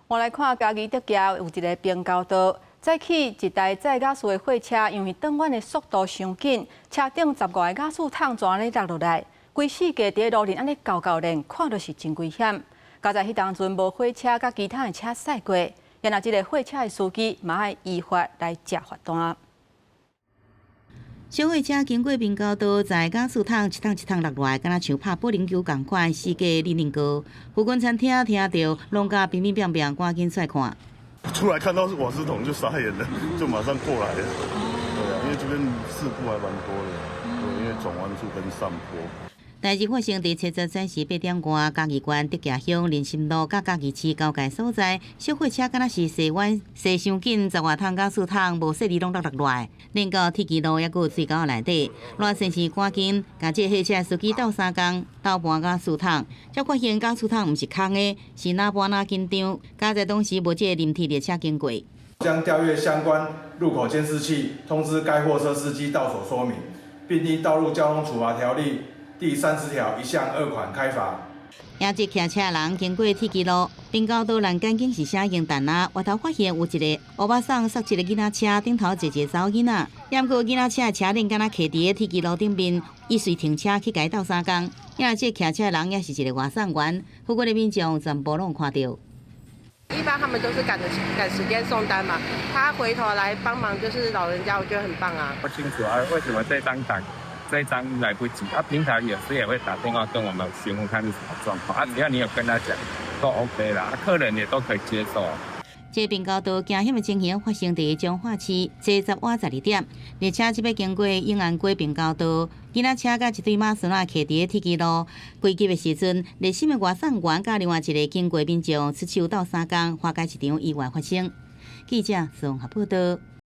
我来看嘉义德家有一个平交道，再起一台载雅士的货车，因为转弯的速度伤紧，车顶10外个雅士桶全安尼落落来，规世界伫路面安尼交交连，看着是真危险。加在迄当阵无火车甲其他的车驶过，然后这个货车的司机嘛爱依法来食罚单。小货车经过平交道，在雅士桶一桶落来，敢若像拍保龄球共款，世界零高。附近餐厅听到拢甲乒乒乓乓，赶紧出来看。出来看到是瓦斯桶就傻眼了，就马上过来了。对啊，因为这边事故还蛮多的，对，因为转弯处跟上坡。代志发生伫7:30时8点外，嘉义县德家乡林心路甲嘉义市交界所在，小货车敢若是驶弯驶伤紧，10外桶甲4桶无细哩拢落来，连到铁基路抑佫有水沟内底，赖先是赶紧甲这货车司机斗3工，斗半甲4桶，才发现甲4桶毋是空的，是哪搬哪紧张，加在当时无这临时列车经过。将调阅相关路口监视器，通知该货车司机到所说明，并依《道路交通处罚条例》第30条1项2款开罚。也即骑车人经过铁基路，平交道栏杆竟是写英弹啊，外头发现有一个乌巴桑塞一个囡仔车，顶头坐一个查某囡仔，也过囡仔车的车顶敢若徛伫个铁基路顶面，伊随停车去甲伊斗3工。也即骑车人也是一个外送员，附近的民众全部拢看到。一般他们都是赶时间送单嘛，他回头来帮忙就是老人家，我觉得很棒啊。不清楚啊，为什么这张来不及？平台有时也会打电话跟我们询问看是什么状况啊，只要你有跟他讲，都 OK 啦，客人也都可以接受。这平交道惊险的情形发生伫彰化市7晚12点，列车即要经过永安街平交道，囡仔车甲一对马孙仔徛伫个铁基路，归急的时阵，热心的外送员甲另外一个经过民众出手斗3工，化解一场意外发生。记者宋合报道。